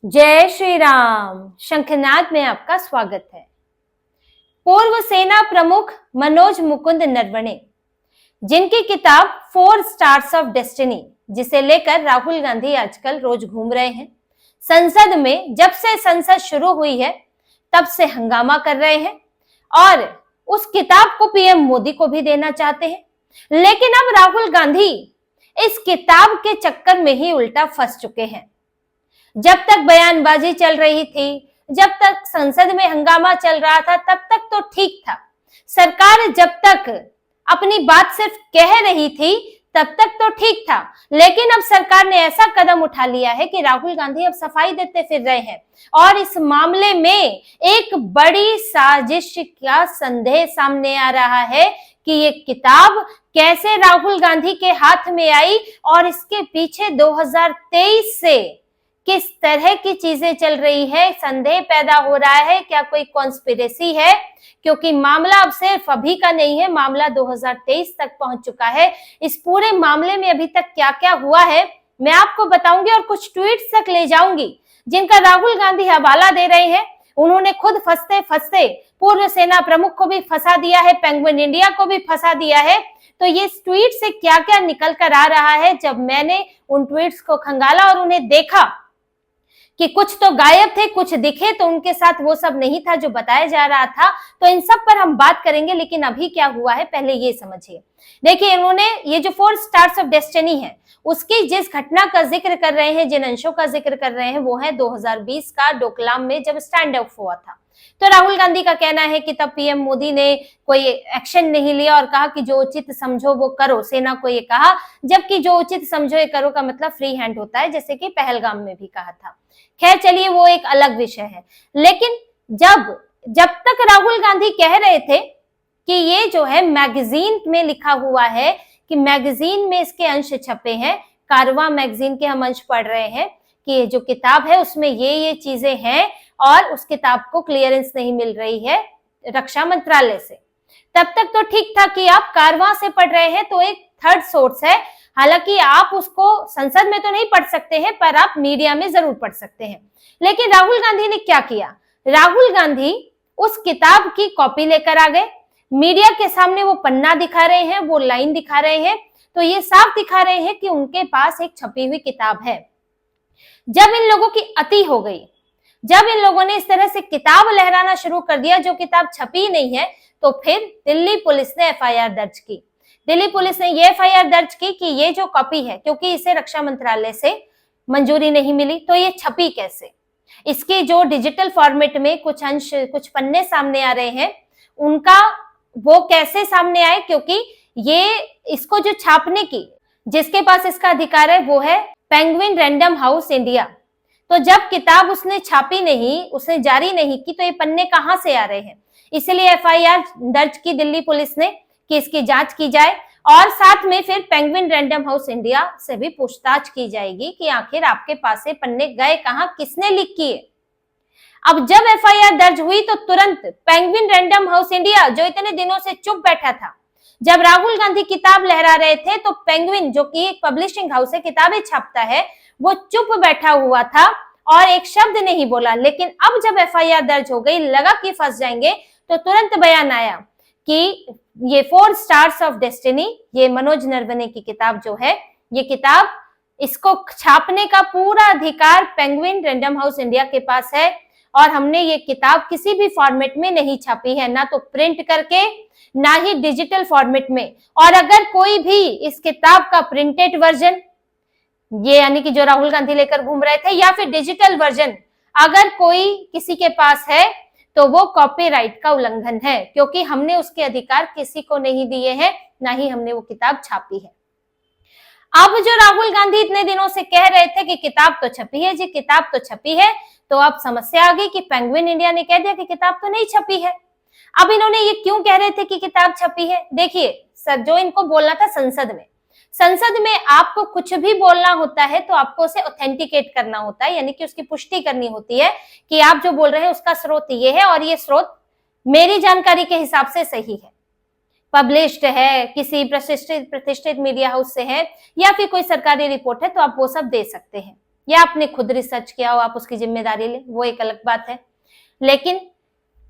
जय श्री राम। शंखनाद में आपका स्वागत है। पूर्व सेना प्रमुख मनोज मुकुंद नरवणे, जिनकी किताब 4 स्टार्स ऑफ डेस्टिनी, जिसे लेकर राहुल गांधी आजकल रोज घूम रहे हैं, संसद में जब से संसद शुरू हुई है तब से हंगामा कर रहे हैं और उस किताब को पीएम मोदी को भी देना चाहते हैं। लेकिन अब राहुल गांधी इस किताब के चक्कर में ही उल्टा फंस चुके हैं। जब तक बयानबाजी चल रही थी, जब तक संसद में हंगामा चल रहा था, तब तक तो ठीक था। सरकार जब तक अपनी बात सिर्फ कह रही थी तब तक तो ठीक था। लेकिन अब सरकार ने ऐसा कदम उठा लिया है कि राहुल गांधी अब सफाई देते फिर रहे हैं और इस मामले में एक बड़ी साजिश का संदेह सामने आ रहा है कि ये किताब कैसे राहुल गांधी के हाथ में आई और इसके पीछे 2023 से किस तरह की चीजें चल रही है। संदेह पैदा हो रहा है, क्या कोई कॉन्स्पिरेसी है? क्योंकि मामला अब सिर्फ अभी का नहीं है, मामला 2023 तक पहुंच चुका है। इस पूरे मामले में अभी तक क्या क्या हुआ है मैं आपको बताऊंगी और कुछ ट्वीट्स तक ले जाऊंगी जिनका राहुल गांधी हवाला दे रहे हैं। उन्होंने खुद फंसते फंसते पूर्व सेना प्रमुख को भी फंसा दिया है, पेंगुइन इंडिया को भी फंसा दिया है। तो ये ट्वीट से क्या क्या निकल कर आ रहा है, जब मैंने उन ट्वीट्स को खंगाला और उन्हें देखा कि कुछ तो गायब थे, कुछ दिखे तो उनके साथ वो सब नहीं था जो बताया जा रहा था। तो इन सब पर हम बात करेंगे, लेकिन अभी क्या हुआ है पहले ये समझिए। देखिए, इन्होंने ये जो 4 स्टार्स ऑफ डेस्टिनी है उसकी जिस घटना का जिक्र कर रहे हैं, जिन अंशों का जिक्र कर रहे हैं, वो है 2020 का डोकलाम में जब स्टैंड अप हुआ था। तो राहुल गांधी का कहना है कि तब पीएम मोदी ने कोई एक्शन नहीं लिया और कहा कि जो उचित समझो वो करो। सेना को ये कहा, जबकि जो उचित समझो ये करो का मतलब फ्री हैंड होता है, जैसे कि पहलगाम में भी कहा था। खैर चलिए, वो एक अलग विषय है। लेकिन जब तक राहुल गांधी कह रहे थे कि ये जो है मैगजीन में लिखा हुआ है, कि मैगजीन में इसके अंश छपे हैं, कारवां मैगजीन के हम अंश पढ़ रहे हैं कि ये जो किताब है उसमें ये चीजें हैं और उस किताब को क्लियरेंस नहीं मिल रही है रक्षा मंत्रालय से, तब तक तो ठीक था कि आप कारवां से पढ़ रहे हैं तो एक थर्ड सोर्स है। हालांकि आप उसको संसद में तो नहीं पढ़ सकते हैं, पर आप मीडिया में जरूर पढ़ सकते हैं। लेकिन राहुल गांधी ने क्या किया? राहुल गांधी उस किताब की कॉपी लेकर आ गए, मीडिया के सामने वो पन्ना दिखा रहे हैं, वो लाइन दिखा रहे हैं, तो ये साफ दिखा रहे हैं कि उनके पास एक छपी हुई किताब है। जब इन लोगों की अति हो गई, जब इन लोगों ने इस तरह से किताब लहराना शुरू कर दिया जो किताब छपी नहीं है, तो फिर दिल्ली पुलिस ने एफआईआर दर्ज की। दिल्ली पुलिस ने ये एफआईआर दर्ज की कि ये जो कॉपी है, क्योंकि इसे रक्षा मंत्रालय से मंजूरी नहीं मिली, तो ये छपी कैसे? इसके जो डिजिटल फॉर्मेट में कुछ अंश, कुछ पन्ने सामने आ रहे हैं, उनका वो कैसे सामने आए? क्योंकि ये इसको जो छापने की जिसके पास इसका अधिकार है वो है पेंगुइन रैंडम हाउस इंडिया। तो जब किताब उसने छापी नहीं, उसने जारी नहीं की, तो ये पन्ने कहां से आ रहे हैं? इसलिए एफआईआर दर्ज की दिल्ली पुलिस ने कि इसकी जांच की जाए और साथ में फिर पेंगुइन रैंडम हाउस इंडिया से भी पूछताछ की जाएगी कि आखिर आपके पास से पन्ने गए कहां, किसने लीक किए। अब जब एफआईआर दर्ज हुई तो तुरंत पेंगुइन रैंडम हाउस इंडिया, जो इतने दिनों से चुप बैठा था, जब राहुल गांधी किताब लहरा रहे थे तो पेंगुइन, जो कि एक पब्लिशिंग हाउस है, किताबें छापता है, वो चुप बैठा हुआ था और एक शब्द नहीं बोला। लेकिन अब जब एफआईआर दर्ज हो गई, लगा कि फंस जाएंगे, तो तुरंत बयान आया कि ये 4 स्टार्स ऑफ डेस्टिनी, ये मनोज नरवणे की किताब जो है, ये किताब, इसको छापने का पूरा अधिकार पेंगुइन रैंडम हाउस इंडिया के पास है और हमने ये किताब किसी भी फॉर्मेट में नहीं छापी है, ना तो प्रिंट करके, ना ही डिजिटल फॉर्मेट में। और अगर कोई भी इस किताब का प्रिंटेड वर्जन, ये यानी कि जो राहुल गांधी लेकर घूम रहे थे, या फिर डिजिटल वर्जन अगर कोई किसी के पास है, तो वो कॉपीराइट का उल्लंघन है, क्योंकि हमने उसके अधिकार किसी को नहीं दिए हैं, ना ही हमने वो किताब छापी है। अब जो राहुल गांधी इतने दिनों से कह रहे थे कि किताब तो छपी है जी, किताब तो छपी है, तो अब समस्या आ गई कि पेंगुइन इंडिया ने कह दिया कि किताब तो नहीं छपी है। अब इन्होंने ये क्यों कह रहे थे कि किताब छपी है? देखिए सर, जो इनको बोलना था संसद में आपको कुछ भी बोलना होता है तो आपको उसे ऑथेंटिकेट करना होता है, यानी कि उसकी पुष्टि करनी होती है कि आप जो बोल रहे हैं उसका स्रोत ये है और ये स्रोत मेरी जानकारी के हिसाब से सही है, पब्लिश्ड है, किसी प्रतिष्ठित मीडिया हाउस से है, या फिर कोई सरकारी रिपोर्ट है, तो आप वो सब दे सकते हैं। या आपने खुद रिसर्च किया हो, आप उसकी जिम्मेदारी ले, वो एक अलग बात है। लेकिन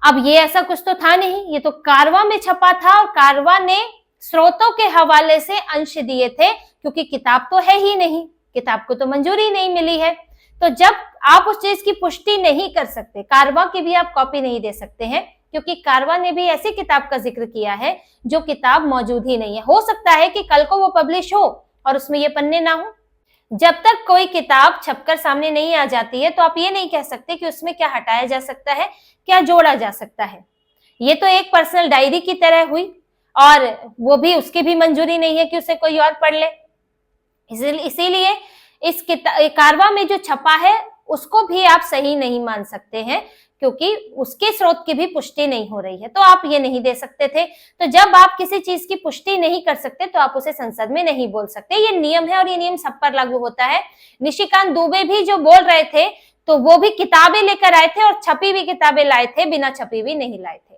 अब ये ऐसा कुछ तो था नहीं, ये तो कारवां में छपा था और कारवां ने स्रोतों के हवाले से अंश दिए थे, क्योंकि किताब तो है ही नहीं, किताब को तो मंजूरी नहीं मिली है। तो जब आप उस चीज की पुष्टि नहीं कर सकते, कारवां की भी आप कॉपी नहीं दे सकते हैं, क्योंकि कारवां ने भी ऐसी किताब का जिक्र किया है जो किताब मौजूद ही नहीं है। हो सकता है कि कल को वो पब्लिश हो और उसमें ये पन्ने ना हो। जब तक कोई किताब छपकर सामने नहीं आ जाती है तो आप ये नहीं कह सकते कि उसमें क्या हटाया जा सकता है, क्या जोड़ा जा सकता है। ये तो एक पर्सनल डायरी की तरह हुई, और वो भी, उसकी भी मंजूरी नहीं है कि उसे कोई और पढ़ ले। इसीलिए इस कारवां में जो छपा है उसको भी आप सही नहीं मान सकते हैं, क्योंकि उसके स्रोत की भी पुष्टि नहीं हो रही है, तो आप ये नहीं दे सकते थे। तो जब आप किसी चीज की पुष्टि नहीं कर सकते तो आप उसे संसद में नहीं बोल सकते, ये नियम है और ये नियम सब पर लागू होता है। निशिकांत दुबे भी जो बोल रहे थे तो वो भी किताबें लेकर आए थे और छपी हुई किताबें लाए थे, बिना छपी हुई नहीं लाए थे।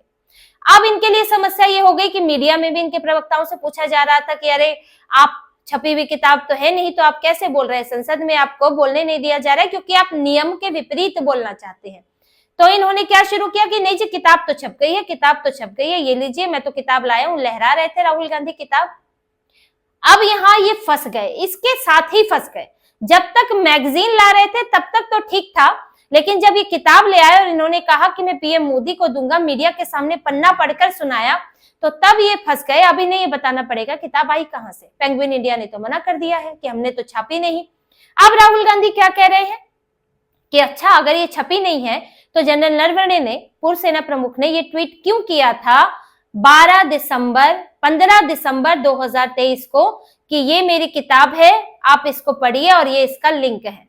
अब इनके लिए समस्या ये हो गई कि मीडिया में भी इनके प्रवक्ताओं से पूछा जा रहा था कि अरे आप छपी हुई किताब तो है नहीं, तो आप कैसे बोल रहे हैं, संसद में आपको बोलने नहीं दिया जा रहा है क्योंकि आप नियम के विपरीत बोलना चाहते हैं। तो इन्होंने क्या शुरू किया कि नहीं जी, किताब तो छप गई है, किताब तो छप गई है, ये लीजिए, मैं तो किताब लाया हूं। लहरा रहे थे राहुल गांधी किताब। अब यहाँ ये फंस गए, इसके साथ ही फंस गए। जब तक मैगजीन ला रहे थे तब तक तो ठीक था, लेकिन जब ये किताब ले आए और इन्होंने कहा कि मैं पीएम मोदी को दूंगा, मीडिया के सामने पन्ना पढ़कर सुनाया, तो तब ये फंस गए। अब इन्हें ये बताना पड़ेगा किताब आई कहां से। पेंगुइन इंडिया ने तो मना कर दिया है कि हमने तो छापी नहीं। अब राहुल गांधी क्या कह रहे हैं कि अच्छा, अगर ये छपी नहीं है तो जनरल नरवणे ने, पूर्व सेना प्रमुख ने, ये ट्वीट क्यों किया था 15 दिसंबर 2023 को कि ये मेरी किताब है, आप इसको पढ़िए और ये इसका लिंक है।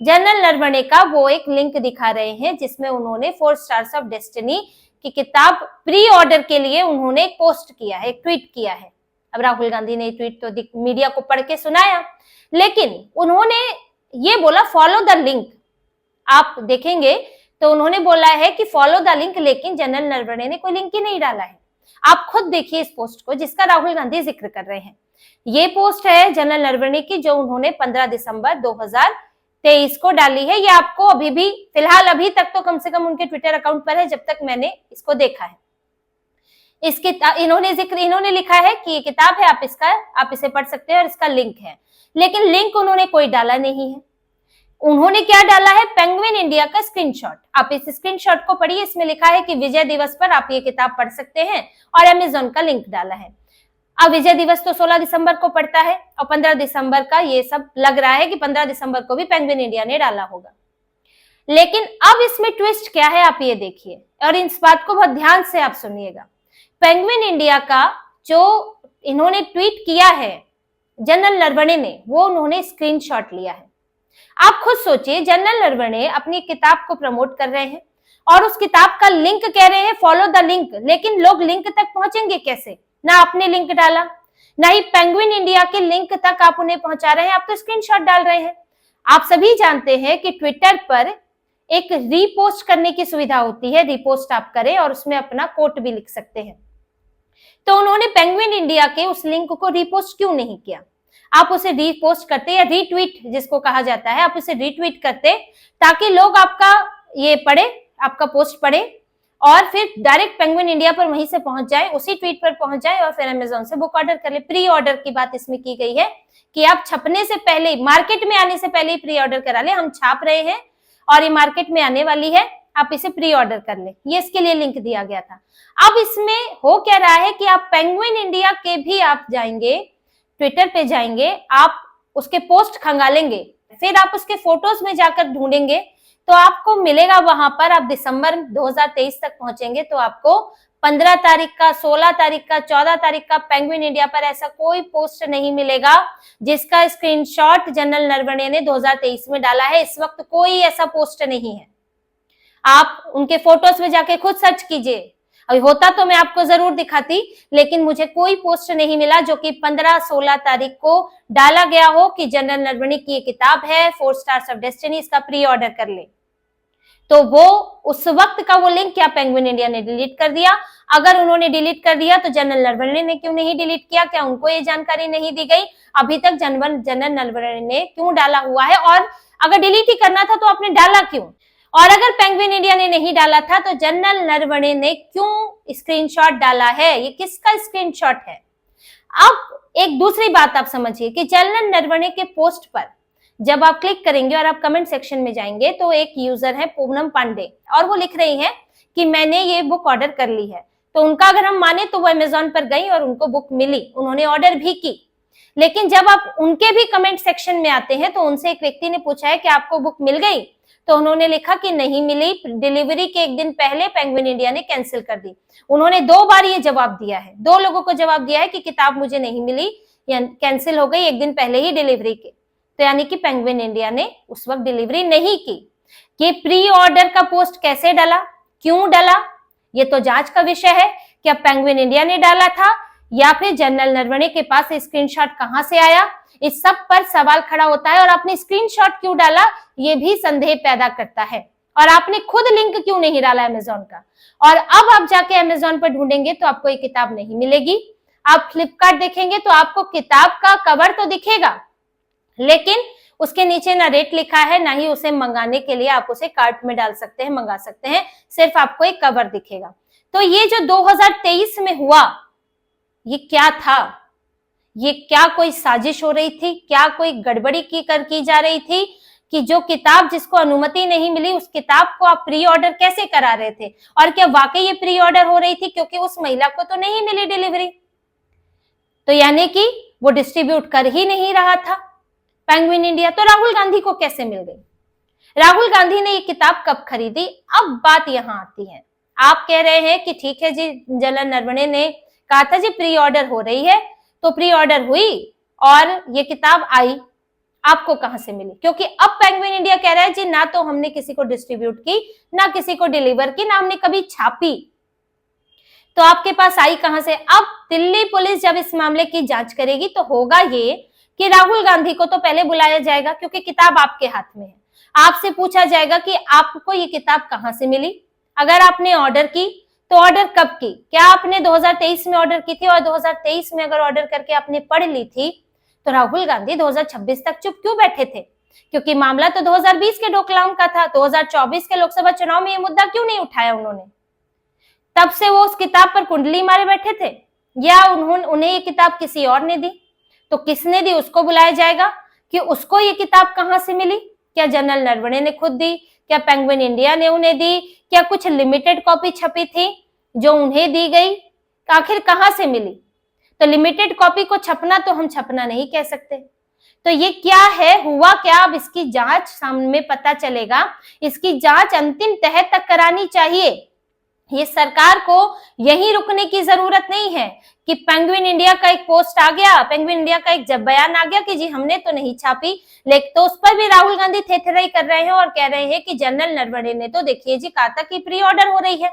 जनरल नरवणे का वो एक लिंक दिखा रहे हैं जिसमें उन्होंने 4 स्टार्स ऑफ डेस्टिनी की किताब प्री ऑर्डर के लिए उन्होंने एक पोस्ट किया है, एक ट्वीट किया है। अब राहुल गांधी ने ट्वीट तो मीडिया को पढ़ के सुनाया, लेकिन उन्होंने ये बोला फॉलो द लिंक। आप देखेंगे तो उन्होंने बोला है कि फॉलो द लिंक, लेकिन जनरल नरवणे ने कोई लिंक ही नहीं डाला है। आप खुद देखिए इस पोस्ट को जिसका राहुल गांधी जिक्र कर रहे हैं। ये पोस्ट है जनरल नरवणे की जो उन्होंने 15 दिसंबर 2023 को डाली है। ये आपको अभी भी, फिलहाल अभी तक तो कम से कम उनके ट्विटर अकाउंट पर है जब तक मैंने इसको देखा है। इन्होंने लिखा है कि ये किताब है, आप इसे पढ़ सकते हैं और इसका लिंक है, लेकिन लिंक उन्होंने कोई डाला नहीं है। उन्होंने क्या डाला है, पेंगुइन इंडिया का स्क्रीनशॉट। आप इस स्क्रीनशॉट को पढ़िए, इसमें लिखा है कि विजय दिवस पर आप ये किताब पढ़ सकते हैं, और अमेज़न का लिंक डाला है। अब विजय दिवस तो 16 दिसंबर को पड़ता है और 15 दिसंबर का ये सब लग रहा है कि 15 दिसंबर को भी पेंगुइन इंडिया ने डाला होगा। लेकिन अब इसमें ट्विस्ट क्या है आप ये देखिए, और इस बात को बहुत ध्यान से आप सुनिएगा। पेंगुइन इंडिया का जो इन्होंने ट्वीट किया है जनरल नरवणे ने, वो उन्होंने स्क्रीनशॉट लिया है। आप खुद सोचिए, जनरल नरवणे अपनी किताब को प्रमोट कर रहे हैं और उस किताब का लिंक कह रहे हैं फॉलो द लिंक, लेकिन लोग लिंक तक पहुंचेंगे कैसे? ना आपने लिंक डाला, ना ही पेंगुइन इंडिया के लिंक तक आप उन्हें पहुंचा रहे हैं, आप तो स्क्रीनशॉट डाल रहे हैं। आप सभी जानते हैं कि ट्विटर पर एक रीपोस्ट करने की सुविधा होती है, रीपोस्ट आप करें और उसमें अपना कोट भी लिख सकते हैं। तो उन्होंने पेंगुइन इंडिया के उस लिंक को रीपोस्ट क्यों नहीं किया? आप उसे रीपोस्ट करते या रीट्वीट जिसको कहा जाता है, आप उसे रीट्वीट करते ताकि लोग आपका ये पढ़े, आपका पोस्ट पढ़े और फिर डायरेक्ट पेंगुइन इंडिया पर वहीं से पहुंच जाए, उसी ट्वीट पर पहुंच जाए और फिर अमेज़न से बुक ऑर्डर कर ले। प्री ऑर्डर की बात इसमें की गई है कि आप छपने से पहले, मार्केट में आने से पहले ही प्री ऑर्डर करा ले। हम छाप रहे हैं और ये मार्केट में आने वाली है, आप इसे प्री ऑर्डर कर ले, ये इसके लिए लिंक दिया गया था। अब इसमें हो क्या रहा है कि आप पेंगुइन इंडिया के भी आप जाएंगे, ट्विटर पे जाएंगे, आप उसके पोस्ट खंगालेंगे, फिर आप उसके फोटोज में जाकर ढूंढेंगे तो आपको मिलेगा वहां पर, आप दिसंबर 2023 तक पहुंचेंगे तो आपको 15 तारीख का, 16 तारीख का, 14 तारीख का पेंगुइन इंडिया पर ऐसा कोई पोस्ट नहीं मिलेगा जिसका स्क्रीनशॉट जनरल नरवणे ने 2023 में डाला है। इस वक्त कोई ऐसा पोस्ट नहीं है। आप उनके फोटोज में जाके खुद सर्च कीजिए, अभी होता तो मैं आपको जरूर दिखाती, लेकिन मुझे कोई पोस्ट नहीं मिला जो कि 15-16 तारीख को डाला गया हो कि जनरल नरवणे की ये किताब है 4 स्टार्स ऑफ डेस्टिनी, इसका प्री ऑर्डर कर ले। तो वो उस वक्त का वो लिंक क्या पेंगुइन इंडिया ने डिलीट कर दिया? अगर उन्होंने डिलीट कर दिया तो जनरल नरवणे ने क्यों नहीं डिलीट किया? क्या उनको ये जानकारी नहीं दी गई? अभी तक जनरल नरवणे ने क्यों डाला हुआ है? और अगर डिलीट ही करना था तो आपने डाला क्यों? और अगर पेंगुइन इंडिया ने नहीं डाला था तो जनरल नरवणे ने क्यों स्क्रीनशॉट डाला है? ये किसका स्क्रीनशॉट है? अब एक दूसरी बात आप समझिए कि जनरल नरवणे के पोस्ट पर जब आप क्लिक करेंगे और आप कमेंट सेक्शन में जाएंगे तो एक यूजर है पूनम पांडे, और वो लिख रही हैं कि मैंने ये बुक ऑर्डर कर ली है। तो उनका अगर हम माने तो वो अमेजोन पर गई और उनको बुक मिली, उन्होंने ऑर्डर भी की। लेकिन जब आप उनके भी कमेंट सेक्शन में आते हैं तो उनसे एक व्यक्ति ने पूछा है कि आपको बुक मिल गई, तो उन्होंने लिखा कि नहीं मिली, डिलीवरी के एक दिन पहले पेंगुइन इंडिया ने कैंसिल कर दी। उन्होंने 2 बार ये जवाब दिया है, 2 लोगों को जवाब दिया है कि किताब मुझे नहीं मिली या कैंसिल हो गई एक दिन पहले ही डिलीवरी के। तो यानी कि पेंगुइन इंडिया ने उस वक्त डिलीवरी नहीं की। ये प्री ऑर्डर का पोस्ट कैसे डाला, क्यों डाला, ये तो जांच का विषय है। क्या पेंगुइन इंडिया ने डाला था या फिर जनरल नरवणे के पास स्क्रीनशॉट कहां से आया? इस सब पर सवाल खड़ा होता है। और आपने स्क्रीनशॉट क्यों डाला, ये भी संदेह पैदा करता है। और आपने खुद लिंक क्यों नहीं डाला अमेजोन का? और अब आप जाके अमेजोन पर ढूंढेंगे तो आपको ये किताब नहीं मिलेगी। आप फ्लिपकार्ट देखेंगे तो आपको किताब का कवर तो दिखेगा, लेकिन उसके नीचे ना रेट लिखा है, ना ही उसे मंगाने के लिए आप उसे कार्ट में डाल सकते हैं, मंगा सकते हैं, सिर्फ आपको एक कवर दिखेगा। तो ये जो 2023 में हुआ, ये क्या था? ये क्या कोई साजिश हो रही थी? क्या कोई गड़बड़ी की जा रही थी कि जो किताब जिसको अनुमति नहीं मिली उस किताब को आप प्री ऑर्डर कैसे करा रहे थे? और क्या वाकई ये प्री ऑर्डर हो रही थी क्योंकि उस महिला को तो नहीं मिली डिलीवरी? तो यानी कि वो डिस्ट्रीब्यूट कर ही नहीं रहा था पेंगुइन इंडिया। तो राहुल गांधी को कैसे मिल गई? राहुल गांधी ने ये किताब कब खरीदी? अब बात यहां आती है। आप कह रहे हैं कि ठीक है जी, जनरल नरवणे ने कहा था जी प्री ऑर्डर हो रही है, तो प्री ऑर्डर हुई और ये किताब आई, आपको कहां से मिली? क्योंकि अब पेंगुइन इंडिया कह रहा है जी ना तो हमने किसी को डिस्ट्रीब्यूट की, ना किसी को डिलीवर की, ना हमने कभी छापी, तो आपके पास आई कहां से? अब दिल्ली पुलिस जब इस मामले की जांच करेगी तो होगा ये कि राहुल गांधी को तो पहले बुलाया जाएगा क्योंकि किताब आपके हाथ में है। आपसे पूछा जाएगा कि आपको ये किताब कहां से मिली। अगर आपने ऑर्डर की तो ऑर्डर कब की? क्या आपने 2023 में ऑर्डर की थी और 2023 में अगर ऑर्डर करके आपने पढ़ ली थी तो राहुल गांधी 2026 तक चुप क्यों बैठे थे? क्योंकि मामला तो 2020 के डोकलाम का था। 2024 के लोकसभा चुनाव में ये मुद्दा क्यों नहीं उठाया उन्होंने? तब से वो उस किताब पर कुंडली मारे बैठे थे, या उन्हें ये किताब किसी और ने दी? तो किसने दी उसको बुलाया जाएगा कि उसको ये किताब कहां से मिली। क्या जनरल नरवणे ने खुद दी? क्या पेंगुइन इंडिया ने उन्हें दी? क्या कुछ लिमिटेड कॉपी छपी थी जो उन्हें दी गई? आखिर कहां से मिली? तो लिमिटेड कॉपी को छपना तो हम छपना नहीं कह सकते। तो ये क्या है, हुआ क्या? अब इसकी जांच सामने में पता चलेगा। इसकी जांच अंतिम तह तक करानी चाहिए। ये सरकार को यहीं रुकने की जरूरत नहीं है कि पेंगुइन इंडिया का एक पोस्ट आ गया, पेंगुइन इंडिया का एक जब बयान आ गया कि जी हमने तो नहीं छापी, लेकिन तो उस पर भी राहुल गांधी थेथराई कर रहे हैं और कह रहे हैं कि जनरल नरवणे ने तो देखिए जी कहा था कि प्री ऑर्डर हो रही है।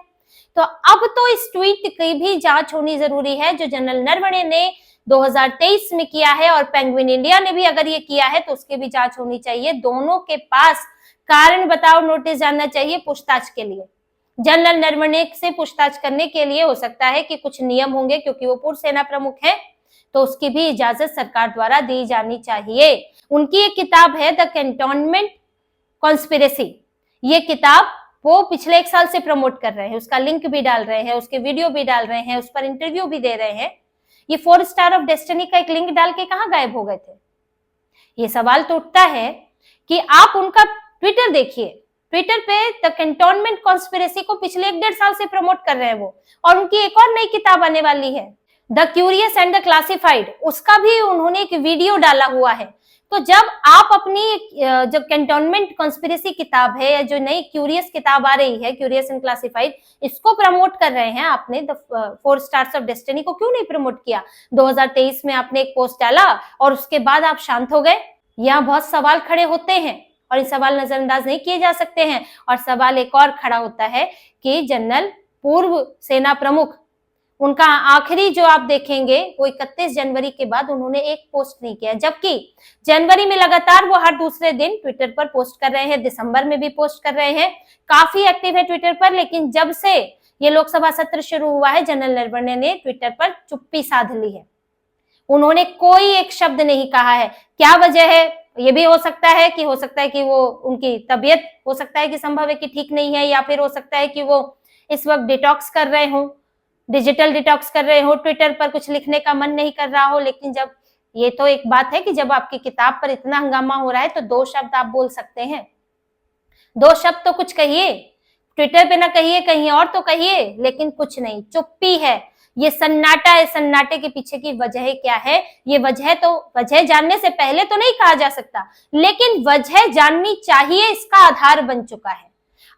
तो अब तो इस ट्वीट की भी जांच होनी जरूरी है जो जनरल नरवणे ने 2023 में किया है, और पेंगुइन इंडिया ने भी अगर ये किया है तो उसकी भी जांच होनी चाहिए। दोनों के पास कारण बताओ नोटिस जानना चाहिए पूछताछ के लिए। जनरल नरवणे से पूछताछ करने के लिए हो सकता है कि कुछ नियम होंगे, क्योंकि वो पूर्व सेना प्रमुख है, तो उसकी भी इजाजत सरकार द्वारा दी जानी चाहिए। उनकी एक किताब है द कैंटोनमेंट कॉन्स्पिरेसी। ये किताब वो पिछले 1 साल से प्रमोट कर रहे हैं, उसका लिंक भी डाल रहे हैं, उसके वीडियो भी डाल रहे हैं, उस पर इंटरव्यू भी दे रहे हैं। ये 4 स्टार ऑफ डेस्टिनी का एक लिंक डाल के कहां गायब हो गए थे? ये सवाल तो उठता है कि आप उनका ट्विटर देखिए, ट्विटर पे द कैंटोनमेंट कॉन्स्पिरेसी को पिछले 1-1.5 साल से प्रमोट कर रहे हैं वो, और उनकी एक और नई किताब आने वाली है the curious and the classified, उसका भी उन्होंने एक वीडियो डाला हुआ है। तो जब आप अपनी जो कैंटोनमेंट कॉन्स्पिरेसी किताब है या जो नई क्यूरियस किताब आ रही है क्यूरियस एंड क्लासिफाइड, इसको प्रमोट कर रहे हैं, आपने द 4 स्टार्स ऑफ डेस्टिनी को क्यों नहीं प्रमोट किया? 2023 में आपने एक पोस्ट डाला और उसके बाद आप शांत हो गए। यहाँ बहुत सवाल खड़े होते हैं और ये सवाल नजरअंदाज नहीं किए जा सकते हैं। और सवाल एक और खड़ा होता है कि जनरल पूर्व सेना प्रमुख, उनका आखिरी जो आप देखेंगे वो 31 जनवरी के बाद उन्होंने एक पोस्ट नहीं किया, जबकि जनवरी में लगातार वो हर दूसरे दिन ट्विटर पर पोस्ट कर रहे हैं, दिसंबर में भी पोस्ट कर रहे हैं, काफी एक्टिव है ट्विटर पर। लेकिन जब से ये लोकसभा सत्र शुरू हुआ है, जनरल नरवणे ने ट्विटर पर चुप्पी साध ली है, उन्होंने कोई एक शब्द नहीं कहा है। क्या वजह है? ये भी हो सकता है कि वो उनकी तबीयत हो सकता है कि संभव है कि ठीक नहीं है, या फिर हो सकता है कि वो इस वक्त डिटॉक्स कर रहे हो, डिजिटल डिटॉक्स कर रहे हो, ट्विटर पर कुछ लिखने का मन नहीं कर रहा हो। लेकिन जब ये तो एक बात है कि जब आपकी किताब पर इतना हंगामा हो रहा है तो 2 शब्द आप बोल सकते हैं, 2 शब्द तो कुछ कहिए, ट्विटर पे ना कहिए, कहीं और तो कहिए, लेकिन कुछ नहीं, चुप्पी है। ये सन्नाटा है, सन्नाटे के पीछे की वजह क्या है? ये वजह जानने से पहले तो नहीं कहा जा सकता, लेकिन वजह जाननी चाहिए, इसका आधार बन चुका है।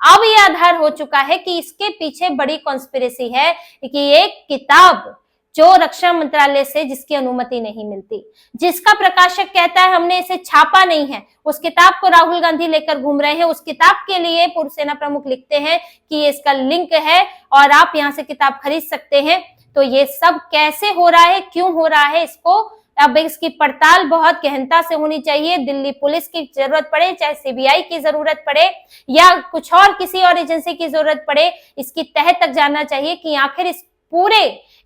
अब ये आधार हो चुका है कि इसके पीछे बड़ी कॉन्स्पिरेसी है कि एक किताब जो रक्षा मंत्रालय से जिसकी अनुमति नहीं मिलती, जिसका प्रकाशक कहता है हमने इसे छापा नहीं है, उस किताब को राहुल गांधी लेकर घूम रहे हैं। उस किताब के लिए पूर्व सेना प्रमुख लिखते हैं कि ये इसका लिंक है और आप यहाँ से किताब खरीद सकते हैं। तो ये सब कैसे हो रहा है, क्यों हो रहा है, इसको अब इसकी पड़ताल बहुत गहनता से होनी चाहिए। दिल्ली पुलिस की जरूरत पड़े, चाहे सीबीआई की जरूरत पड़े या कुछ और किसी और एजेंसी की जरूरत पड़े, इसकी तह तक जानना चाहिए कि आखिर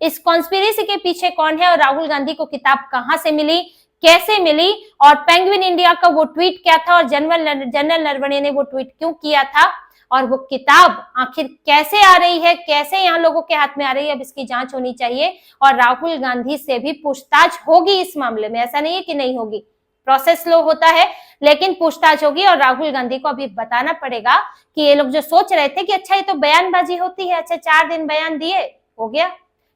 इस कॉन्स्पिरेसी के पीछे कौन है और राहुल गांधी को किताब कहां से मिली, कैसे मिली, और पेंगुइन इंडिया का वो ट्वीट क्या था और जनरल नरवणे ने वो ट्वीट क्यों किया था, और वो किताब आखिर कैसे आ रही है, कैसे यहाँ लोगों के हाथ में आ रही है। अब इसकी जांच होनी चाहिए और राहुल गांधी से भी पूछताछ होगी इस मामले में। ऐसा नहीं है कि नहीं होगी, प्रोसेस स्लो होता है लेकिन पूछताछ होगी। और राहुल गांधी को अभी बताना पड़ेगा कि ये लोग जो सोच रहे थे कि अच्छा ये तो बयानबाजी होती है, अच्छा 4 दिन बयान दिए, हो गया,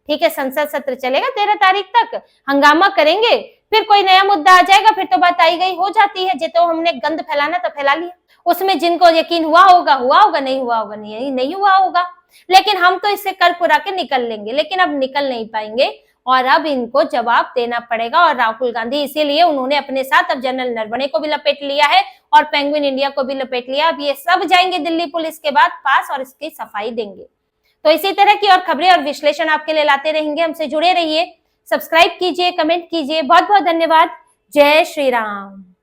ठीक है, संसद सत्र चलेगा 13 तारीख तक, हंगामा करेंगे, फिर कोई नया मुद्दा आ जाएगा, फिर तो बात आई गई हो जाती है। जे तो हमने गंद फैलाना तो फैला लिया, उसमें जिनको यकीन हुआ होगा, नहीं हुआ होगा, नहीं हुआ होगा, लेकिन हम तो इससे कर पुरा के निकल लेंगे। लेकिन अब निकल नहीं पाएंगे और अब इनको जवाब देना पड़ेगा। और राहुल गांधी, इसीलिए उन्होंने अपने साथ अब जनरल नरवणे को भी लपेट लिया है और पेंगुइन इंडिया को भी लपेट लिया। अब ये सब जाएंगे दिल्ली पुलिस के बाद पास और इसकी सफाई देंगे। तो इसी तरह की और खबरें और विश्लेषण आपके लिए लाते रहेंगे, हमसे जुड़े रहिए, सब्सक्राइब कीजिए, कमेंट कीजिए। बहुत बहुत धन्यवाद। जय श्री राम।